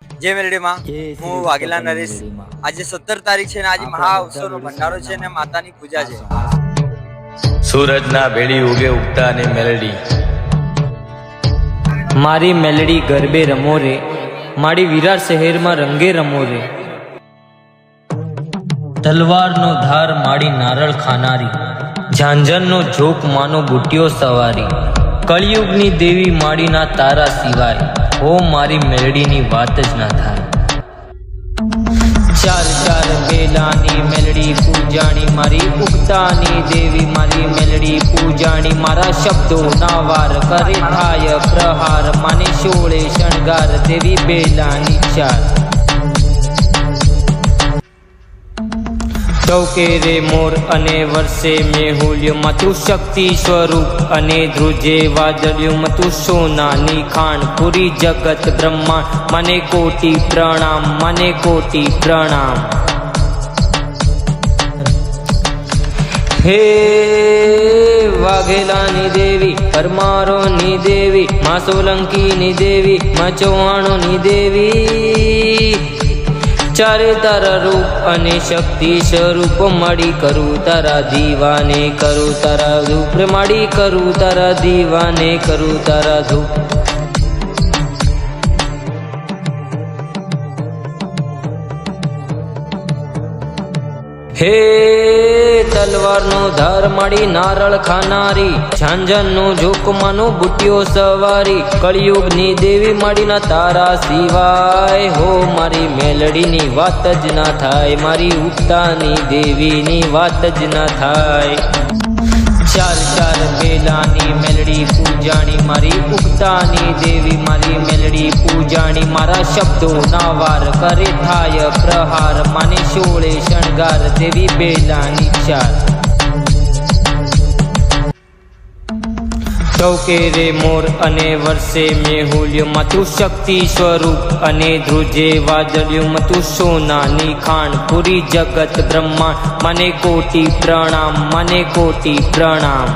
જય મેલડીમાં હું વાઘેલા નરેશ। આજે 17 તારીખ છે ને આજે મહાઉત્સવનો ભંડારો છે ને માતાની પૂજા છે। સૂરજના ભેળી ઉગે ઉગતા ને મેલડી મારી મેલડી ગરબે રમો રે, મારી વિરાર શહેરમાં રંગે રમો રે। તલવારનો ધાર માડી નારળ ખાનારી, ઝાંઝરનો ઝોક માનો બુટિયો સવારી, કળિયુગની દેવી માડીના તારા સિવાય હો મારી મેલડીની વાત જ ના થાય। ચાર ચાર બેલાની મેલડી પૂજાણી, મારી ઉગતાની દેવી મારી મેલડી પૂજાણી। મારા શબ્દો ના વાર કરે થાય પ્રહાર, માને શોળે શણગાર દેવી બેલાની ચાર। ટોકે રે મોર અને વર્ષે મેહુલ્ય, માતું શક્તિ સ્વરૂપ અને ધ્રુજે વાદળ્યું, માતું સોનાની ખાણ પૂરી જગત બ્રહ્માંડ, મને કોટી પ્રણામ, મને કોટી પ્રણામ। હે વાઘેલાની દેવી, પરમારોની દેવી, મા સોલંકીની દેવી, મા ચૌહાણોની દેવી, ચારે તારા રૂપ અને શક્તિ સ્વરૂપ મળી કરું તારા દીવાને, કરું તારા ધૂપ મળી કરું તારા દીવાને, કરું તારા ધૂપ। હે તલવારનો ધાર માડી નારળ ખાનારી, ઝાંઝરનો ઝોકમાનો બુટિયો સવારી, કળિયુગની દેવી માડીના તારા સિવાય હો મારી મેલડીની વાત જ ના થાય, મારી ઉગતાની દેવીની વાત જ ના થાય। ચાર ચાર બેલાની મેલડી પૂજાણી, મારી ઉગતાની દેવી મારી મેલડી પૂજાણી। મારા શબ્દો ના વાર કરે થાય પ્રહાર, માને શોળે શણગાર દેવી બેલાની ચાર। ટોકે રે મોર અને વર્ષે મેહુલ્ય, માતું શક્તિ સ્વરૂપ અને ધ્રુજે વાદળ્યું, માતું સોનાની ખાણ પૂરી જગત બ્રહ્માંડ, મને કોટી પ્રણામ, મને કોટી પ્રણામ।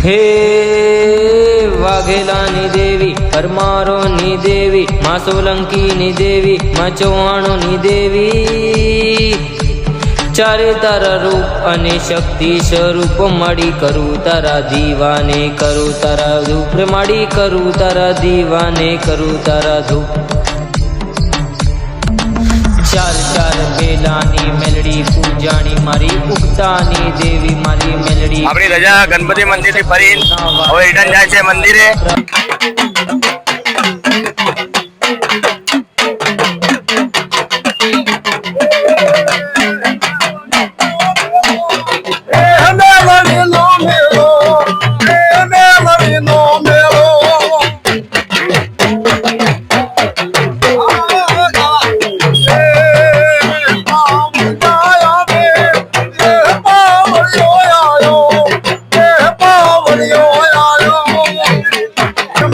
હે વાઘેલાની દેવી, પરમારોની દેવી, મા સોલંકીની દેવી, મા ચૌહાણોની દેવી, ચારે તારા રૂપ અને શક્તિ સ્વરૂપ મળી કરું તારા દીવાને, કરું તારા ધૂપ મળી કરું તારા દીવાને, કરું તારા ધૂપ। ચાર ચાર બેલાની મેલડી પૂજાણી, મારી ઉગતાની દેવી મારી મેલડી। આપણી રજા ગણપતિ મંદિરથી ફરી હવે રિટર્ન જાય છે મંદિરે।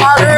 મારે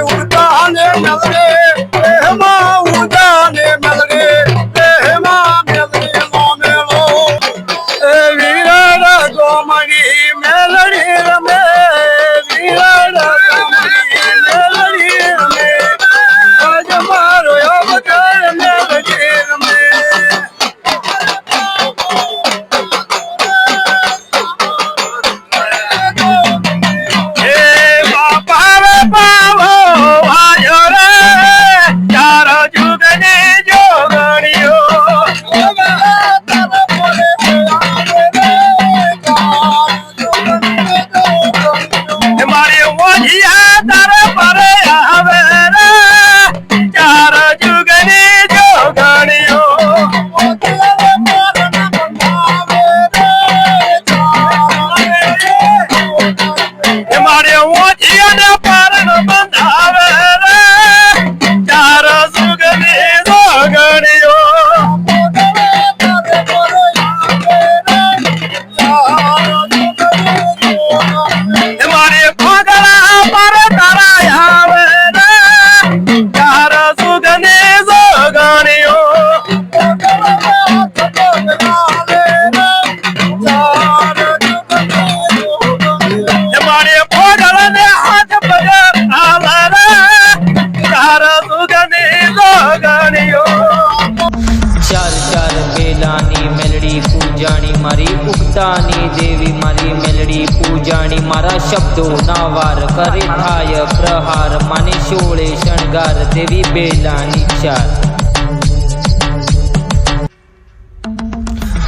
ઉગતાની દેવી મારી મેલડી પૂજાણી મારા શબ્દો ના વાર કરે થાય પ્રહાર માને શોળે શણગાર દેવી બેલાની ચાર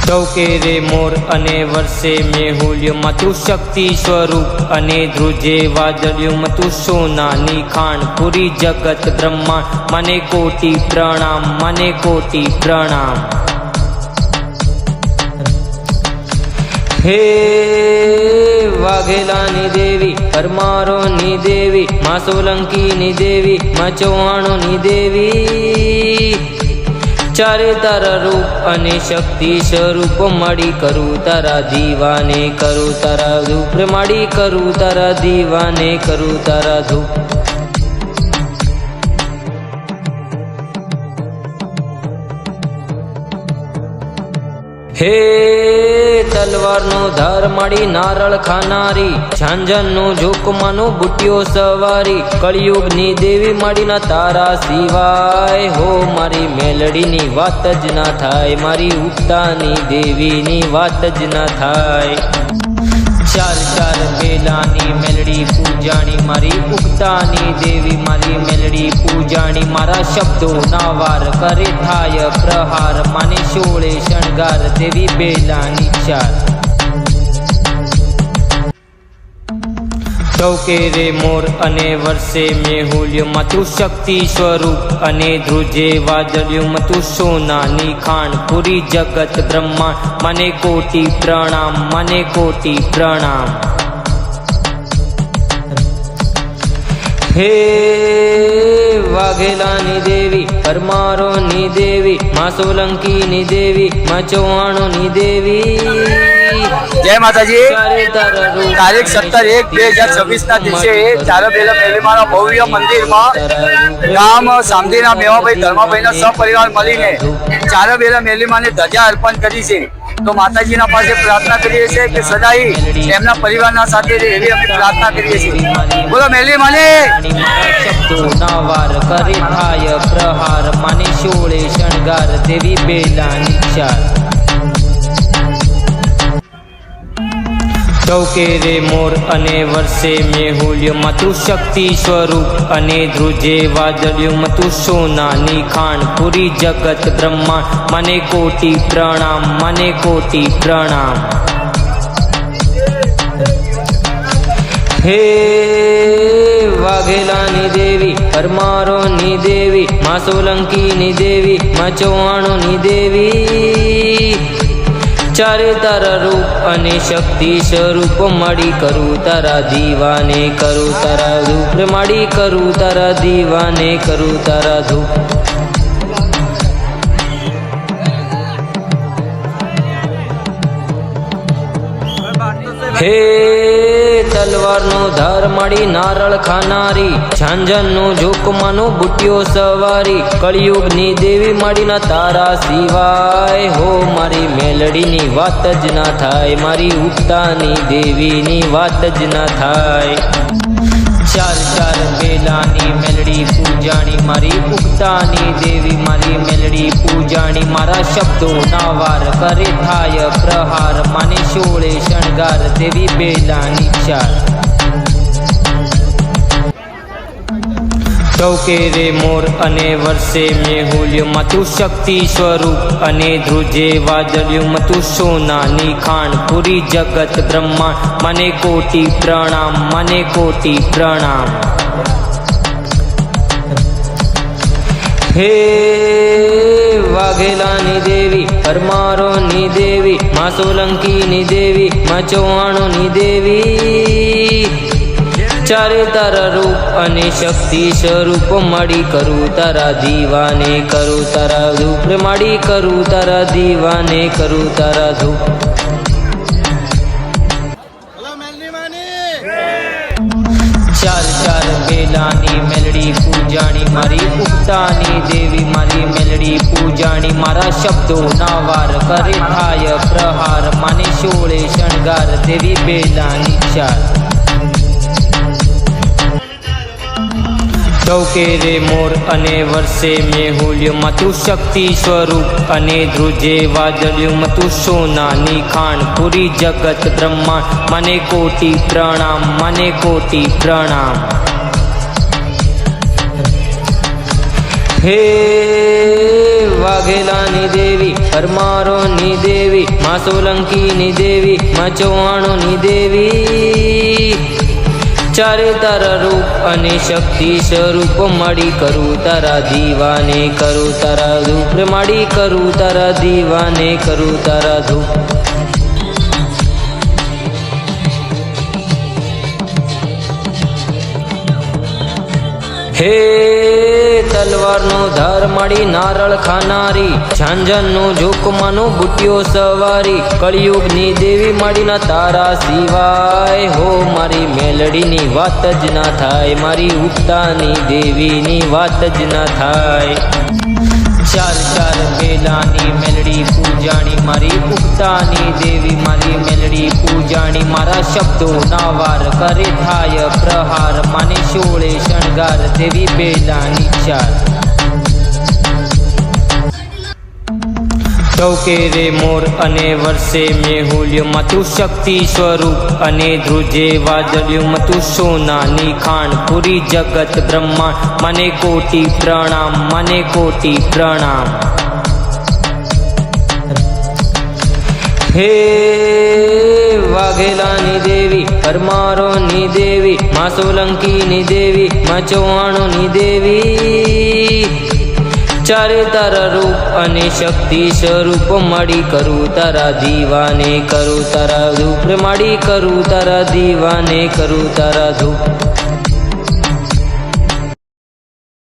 ચૌકે રે મોર અને વર્ષે મેહુલ્યમાં તું શક્તિ સ્વરૂપ અને ધ્રુજે વાદળ્યુંમાં તું સોનાની ખાણ પૂરી જગત બ્રહ્માંડ મને કોટી પ્રણામ મને કોટી પ્રણામ હે વાઘેલાની દેવી પરમારોની દેવી મા સોલંકીની દેવી મા ચૌહાણોની દેવી ચારે તારા રૂપ અને શક્તિ સ્વરૂપ મળી કરું તારા દીવાને કરું તારા ધૂપ મળી કરું તારા દીવાને કરું તારા ધૂપ હે તલવારનો ધાર માડી નારળ ખાનારી ઝાંઝરનું ઝોકમાનું બુટ્યો સવારી કળિયુગની દેવી માડીના તારા સિવાય હો મારી મેલડીની વાત જ ના થાય મારી ઉગતાની દેવીની વાત જ ના થાય ચાર ચાર બેલાની મેલડી પૂજાણી મારી ઉગતાની દેવી મારી મેલડી પૂજાણી મારા શબ્દો ના વાર કરે થાય પ્રહાર માને શોળે શણગાર દેવી બેલાની ચાર ચૌકે રે મોર અને વર્ષે મેહુલ્યમાં તું શક્તિ સ્વરૂપ અને ધ્રુજે વાદળ્યુંમાં તું સોનાની ખાણ પૂરી જગત બ્રહ્માંડ મને કોટી પ્રણામ મને કોટી પ્રણામ હે વાઘેલાની દેવી પરમારોની દેવી મા સોલંકીની દેવી મા ચૌહાણોની દેવી જય માતાજી તારીખ 17/1/2026 ના દિવસે ચારબેલા મેલીમાના ભવ્ય મંદિરમાં ગામ સામદીના મેવાભાઈ ધર્માભાઈના સપરિવાર મળીને ચારબેલા મેલીમાને ધજા અર્પણ કરી છે તો માતાજીના પાસે પ્રાર્થના કરીએ છીએ કે સદાય એમના પરિવારના સાથે રહે એવી અમે પ્રાર્થના કરીએ છીએ બોલો મેલીમાને શબ્દો ના વાર કરે થાય પ્રહાર માને શોળે શણગાર દેવી બેલાની ચાર ચૌકે રે મોર અને વર્ષે મેહુલ્યમાં તું શક્તિ સ્વરૂપ અને ધ્રુજે વાદળ્યુંમાં તું સોનાની ખાણ પૂરી જગત બ્રહ્માંડ મને કોટી પ્રણામ મને કોટી પ્રણામ હે વાઘેલાની દેવી પરમારોની દેવી મા સોલંકીની દેવી મા ચૌહાણોની દેવી ચારે તારા રૂપ અને શક્તિ સ્વરૂપ મળી કરું તારા દીવાને કરું તારા ધૂપ મળી કરું તારા દીવાને કરું તારા ધૂપ હે તલવારનો ધાર માડી નારળ ખાનારી ઝાંઝરનું ઝોકમાનું બુટ્યો સવારી કળિયુગની દેવી માડીના તારા સિવાય હો મારી મેલડીની વાત જ ના થાય મારી ઉગતાની દેવીની વાત જ ના થાય ચાર ચાર બેલાની મેલડી પૂજાણી મારી ઉગતાની દેવી મારી મેલડી પૂજાણી મારા શબ્દો ના વાર કરે થાય પ્રહાર માને શોળે શણગાર દેવી બેલાની ચાર ચૌકે રે મોર અને વર્ષે મેહુલ્યમાં તું શક્તિ સ્વરૂપ અને ધ્રુજે વાદળ્યુંમાં તું સોનાની ખાણ પૂરી જગત બ્રહ્માંડ મને કોટી પ્રણામ મને કોટી પ્રણામ હે વાઘેલાની દેવી પરમારોની દેવી મા સોલંકીની દેવી મા ચૌહાણોની દેવી ચારે તારા રૂપ અને શક્તિ સ્વરૂપ મળી કરું તારા દીવાને કરું તારા ધૂપ મળી કરું તારા દીવાને કરું તારા ધૂપ ચાર ચાર બેલાની મેલડી પૂજાણી મારી ઉગતાની દેવી મારી મેલડી પૂજાણી મારા શબ્દો ના વાર કરે થાય પ્રહાર માને શોળે શણગાર દેવી બેલાની ચાર ચૌકે રે મોર અને વર્ષે મેહુલ્યમાં તું શક્તિ સ્વરૂપ અને ધ્રુજે વાદળ્યુંમાં તું સોનાની ખાણ પૂરી જગત બ્રહ્માંડ મને કોટી પ્રણામ મને કોટી પ્રણામ હે વાઘેલાની દેવી પરમારોની દેવી માં સોલંકીની દેવી માં ચૌહાણોની દેવી ચારે તારા રૂપ અને શક્તિ સ્વરૂપ મળી કરું તારા દીવાને કરું તારા ધૂપ મળી કરું તારા દીવાને કરું તારા ધૂપ હે તલવારનો ધાર માડી નારળ ખાનારી ઝાંઝરનું જોકમાનું બુટ્યો સવારી કળિયુગની દેવી માડીના તારા સિવાય હો મારી મેલડીની વાત જ ના થાય મારી ઉગતાની દેવીની વાત જ ના થાય ચાર ચાર વેલાની મેલડી પૂજાણી મારી ઉગતાની દેવી મારી મેલડી પૂજાણી મારા શબ્દો ના વાર કરે થાય પ્રહાર માને શોળે શણગાર દેવી બેલાની ચાર ચૌકે રે મોર અને વર્ષે મેહુલ્યમાં તું શક્તિ સ્વરૂપ અને ધ્રુજે વાદળ્યુંમાં તું સોનાની ખાણ પૂરી જગત બ્રહ્માંડ મને કોટી પ્રણામ મને કોટી પ્રણામ હે વાઘેલાની દેવી પરમારોની દેવી માં સોલંકીની દેવી માં ચૌહાણોની દેવી ચારે તારા રૂપ અને શક્તિ સ્વરૂપ મળી કરું તારા દીવાને કરું તારા ધૂપ મળી કરું તારા દીવાને કરું તારા ધૂપ